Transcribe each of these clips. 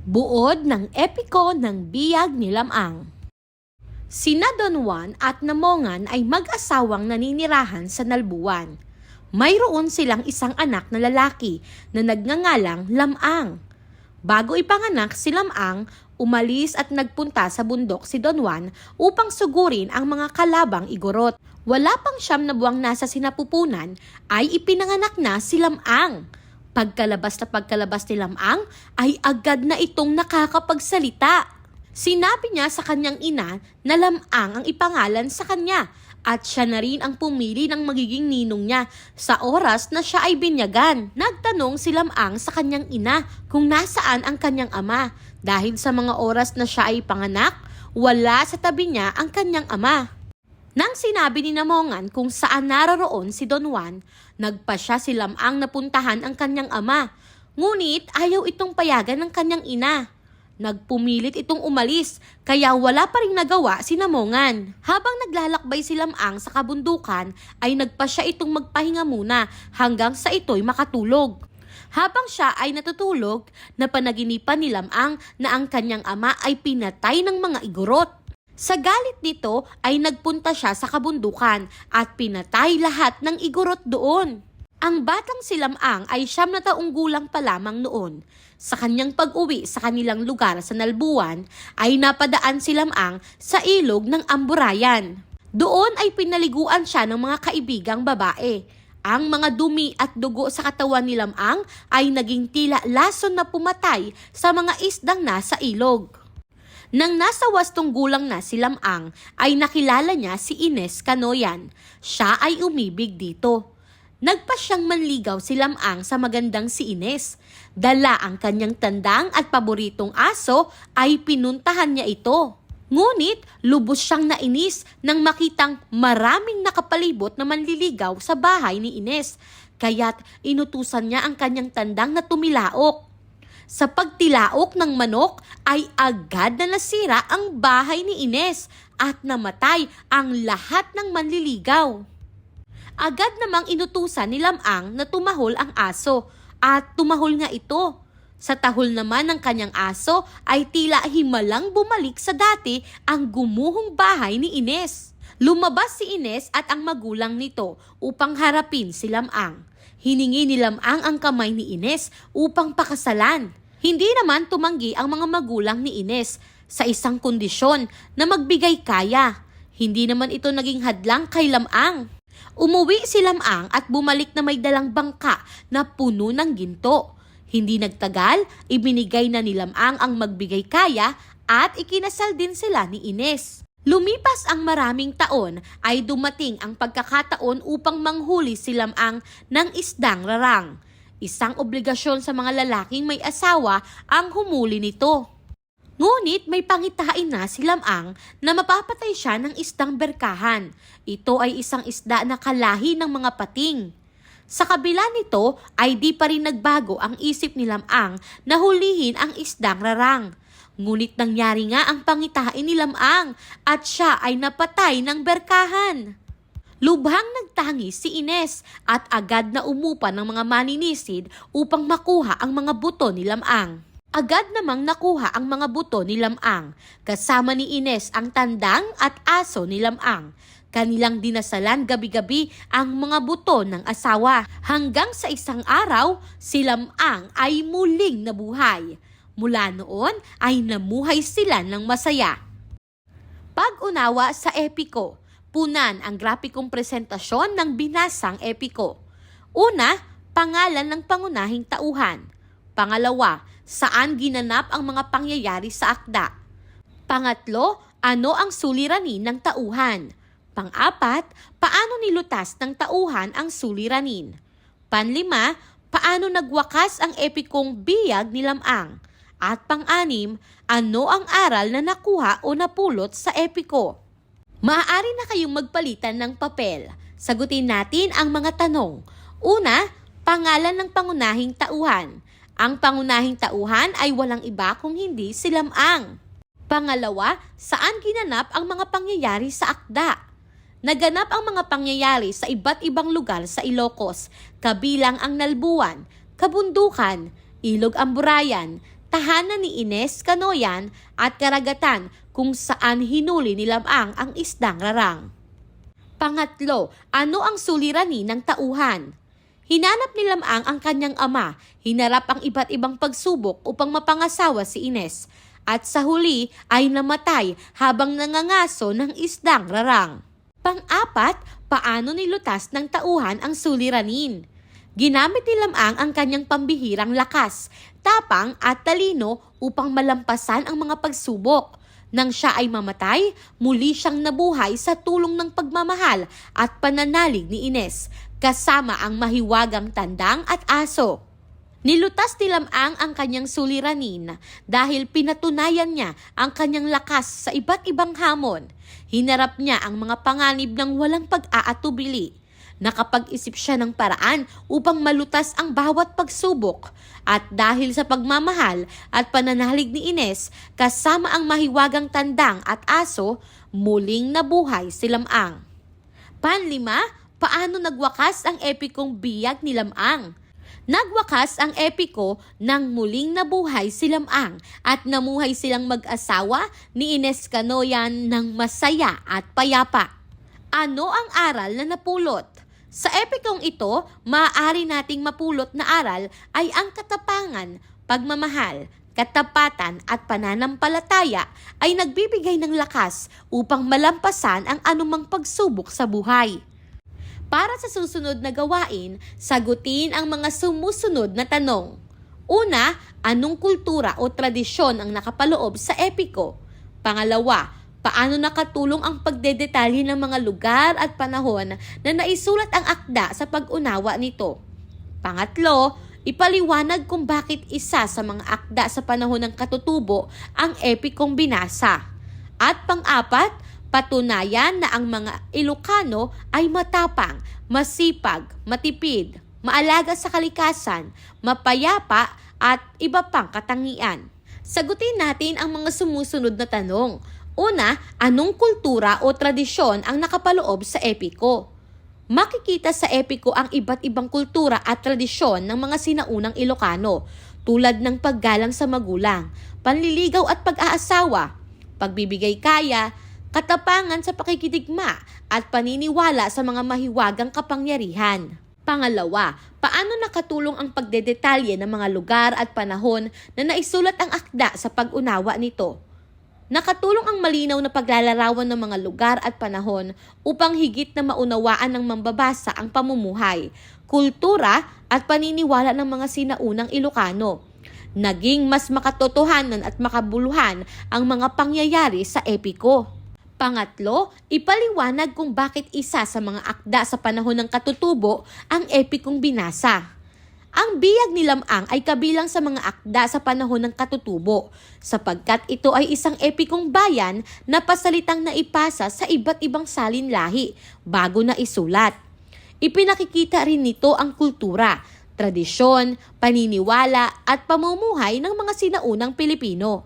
Buod ng epiko ng biyag ni Lamang. Sina Don Juan at Namongan ay mag-asawang naninirahan sa Nalbuan. Mayroon silang isang anak na lalaki na nagngangalang Lamang. Bago ipanganak si Lamang, umalis at nagpunta sa bundok si Don Juan upang sugurin ang mga kalabang igorot. Wala pang 9 na buwang nasa sinapupunan ay ipinanganak na si Lamang. Pagkalabas ni Lamang ay agad na itong nakakapagsalita. Sinabi niya sa kanyang ina na Lamang ang ipangalan sa kanya at siya na rin ang pumili ng magiging ninong niya sa oras na siya ay binyagan. Nagtanong si Lamang sa kanyang ina kung nasaan ang kanyang ama dahil sa mga oras na siya ay panganak, wala sa tabi niya ang kanyang ama. Nang sinabi ni Namongan kung saan naroroon si Don Juan, nagpasya si Lamang na puntahan ang kanyang ama. Ngunit ayaw itong payagan ng kanyang ina. Nagpumilit itong umalis, kaya wala pa ring nagawa si Namongan. Habang naglalakbay si Lamang sa kabundukan, ay nagpasya itong magpahinga muna hanggang sa ito'y makatulog. Habang siya ay natutulog, napanaginipan ni Lamang na ang kanyang ama ay pinatay ng mga igorot. Sa galit nito ay nagpunta siya sa kabundukan at pinatay lahat ng igorot doon. Ang batang si Lamang ay 9 na taong gulang pa lamang noon. Sa kanyang pag-uwi sa kanilang lugar sa Nalbuan ay napadaan si Lamang sa ilog ng Amburayan. Doon ay pinaliguan siya ng mga kaibigang babae. Ang mga dumi at dugo sa katawan ni Lamang ay naging tila lason na pumatay sa mga isdang nasa ilog. Nang nasa 8 gulang na si Lamang ay nakilala niya si Ines Canoyan. Siya ay umibig dito. Nagpasyang manligaw si Lamang sa magandang si Ines. Dala ang kanyang tandang at paboritong aso ay pinuntahan niya ito. Ngunit lubos siyang nainis nang makitang maraming nakapalibot na manliligaw sa bahay ni Ines. Kaya't inutusan niya ang kanyang tandang na tumilaok. Sa pagtilaok ng manok ay agad na nasira ang bahay ni Ines at namatay ang lahat ng manliligaw. Agad namang inutusan ni Lamang na tumahol ang aso at tumahol nga ito. Sa tahol naman ng kanyang aso ay tila himalang bumalik sa dati ang gumuhong bahay ni Ines. Lumabas si Ines at ang magulang nito upang harapin si Lamang. Hiningi ni Lamang ang kamay ni Ines upang pakasalan. Hindi naman tumanggi ang mga magulang ni Ines sa isang kondisyon na magbigay kaya. Hindi naman ito naging hadlang kay Lamang. Umuwi si Lamang at bumalik na may dalang bangka na puno ng ginto. Hindi nagtagal, ibinigay na ni Lamang ang magbigay kaya at ikinasal din sila ni Ines. Lumipas ang maraming taon ay dumating ang pagkakataon upang manghuli si Lamang ng isdang rarang. Isang obligasyon sa mga lalaking may asawa ang humuli nito. Ngunit may pangitain na si Lamang na mapapatay siya ng isdang berkahan. Ito ay isang isda na kalahi ng mga pating. Sa kabila nito ay di pa rin nagbago ang isip ni Lamang na hulihin ang isdang rarang. Ngunit nangyari nga ang pangitain ni Lamang at siya ay napatay ng berkahan. Lubhang nagtangis si Ines at agad na umupa ng mga maninisid upang makuha ang mga buto ni Lamang. Agad namang nakuha ang mga buto ni Lamang. Kasama ni Ines ang tandang at aso ni Lamang. Kanilang dinasalan gabi-gabi ang mga buto ng asawa. Hanggang sa isang araw, si Lamang ay muling nabuhay. Mula noon ay namuhay sila ng masaya. Pag-unawa sa epiko. Punan ang grapikong presentasyon ng binasang epiko. Una, pangalan ng pangunahing tauhan. Pangalawa, saan ginanap ang mga pangyayari sa akda. Pangatlo, ano ang suliranin ng tauhan. Pang-apat, paano nilutas ng tauhan ang suliranin. Panlima, paano nagwakas ang epikong biyag ni Lamang. At pang-anim, ano ang aral na nakuha o napulot sa epiko. Maaari na kayong magpalitan ng papel. Sagutin natin ang mga tanong. Una, pangalan ng pangunahing tauhan. Ang pangunahing tauhan ay walang iba kung hindi si Lamang. Pangalawa, saan ginanap ang mga pangyayari sa akda? Naganap ang mga pangyayari sa iba't ibang lugar sa Ilocos, kabilang ang Nalbuan, Kabundukan, Ilog Amburayan, tahanan ni Ines Canoyan at karagatan kung saan hinuli ni Lamang ang isdang rarang. Pangatlo, ano ang suliranin ng tauhan? Hinanap ni Lamang ang kanyang ama, hinarap ang iba't ibang pagsubok upang mapangasawa si Ines, at sa huli ay namatay habang nangangaso ng isdang rarang. Pang-apat, paano nilutas ng tauhan ang suliranin? Ginamit ni Lamang ang kanyang pambihirang lakas, tapang at talino upang malampasan ang mga pagsubok. Nang siya ay mamatay, muli siyang nabuhay sa tulong ng pagmamahal at pananalig ni Ines, kasama ang mahiwagang tandang at aso. Nilutas ni Lamang ang kanyang suliranin dahil pinatunayan niya ang kanyang lakas sa iba't ibang hamon. Hinarap niya ang mga panganib ng walang pag-aatubili. Nakapag-isip siya ng paraan upang malutas ang bawat pagsubok. At dahil sa pagmamahal at pananalig ni Ines kasama ang mahiwagang tandang at aso, muling nabuhay si Lamang. Panlima, paano nagwakas ang epikong biyag ni Lamang? Nagwakas ang epiko nang muling nabuhay si Lamang at namuhay silang mag-asawa ni Ines Canoyan ng masaya at payapa. Ano ang aral na napulot? Sa epikong ito, maaari nating mapulot na aral ay ang katapangan, pagmamahal, katapatan at pananampalataya ay nagbibigay ng lakas upang malampasan ang anumang pagsubok sa buhay. Para sa susunod na gawain, sagutin ang mga sumusunod na tanong. Una, anong kultura o tradisyon ang nakapaloob sa epiko? Pangalawa, paano nakatulong ang pagdedetalye ng mga lugar at panahon na naisulat ang akda sa pag-unawa nito? Pangatlo, ipaliwanag kung bakit isa sa mga akda sa panahon ng katutubo ang epikong binasa. At pang-apat, patunayan na ang mga Ilocano ay matapang, masipag, matipid, maalaga sa kalikasan, mapayapa at iba pang katangian. Sagutin natin ang mga sumusunod na tanong. Una, anong kultura o tradisyon ang nakapaloob sa epiko? Makikita sa epiko ang iba't ibang kultura at tradisyon ng mga sinaunang Ilocano, tulad ng paggalang sa magulang, panliligaw at pag-aasawa, pagbibigay kaya, katapangan sa pakikidigma at paniniwala sa mga mahiwagang kapangyarihan. Pangalawa, paano nakatulong ang pagdedetalye ng mga lugar at panahon na naisulat ang akda sa pag-unawa nito? Nakatulong ang malinaw na paglalarawan ng mga lugar at panahon upang higit na maunawaan ng mambabasa ang pamumuhay, kultura at paniniwala ng mga sinaunang Ilocano. Naging mas makatotohanan at makabuluhan ang mga pangyayari sa epiko. Pangatlo, ipaliwanag kung bakit isa sa mga akda sa panahon ng katutubo ang epikong binasa. Ang biyag ni Lamang ay kabilang sa mga akda sa panahon ng katutubo sapagkat ito ay isang epikong bayan na pasalitang naipasa sa iba't ibang salinlahi bago na isulat. Ipinakikita rin nito ang kultura, tradisyon, paniniwala at pamumuhay ng mga sinaunang Pilipino.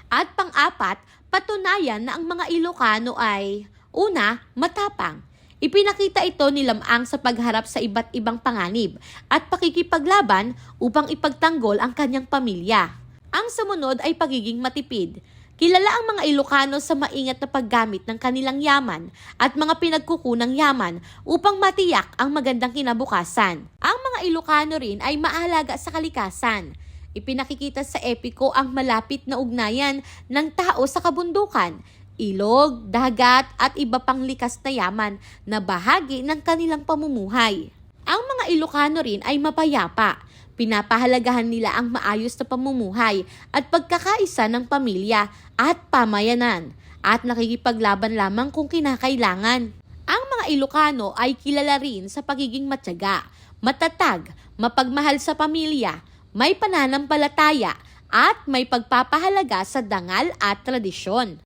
At pang-apat, patunayan na ang mga Ilocano ay, una, matapang. Ipinakita ito ni Lamang sa pagharap sa iba't ibang panganib at pakikipaglaban upang ipagtanggol ang kanyang pamilya. Ang sumunod ay pagiging matipid. Kilala ang mga Ilocano sa maingat na paggamit ng kanilang yaman at mga pinagkukunang yaman upang matiyak ang magandang kinabukasan. Ang mga Ilocano rin ay maalaga sa kalikasan. Ipinakikita sa epiko ang malapit na ugnayan ng tao sa kabundukan, ilog, dagat at iba pang likas na yaman na bahagi ng kanilang pamumuhay. Ang mga Ilocano rin ay mapayapa. Pinapahalagahan nila ang maayos na pamumuhay at pagkakaisa ng pamilya at pamayanan at nakikipaglaban lamang kung kinakailangan. Ang mga Ilocano ay kilala rin sa pagiging matyaga, matatag, mapagmahal sa pamilya, may pananampalataya at may pagpapahalaga sa dangal at tradisyon.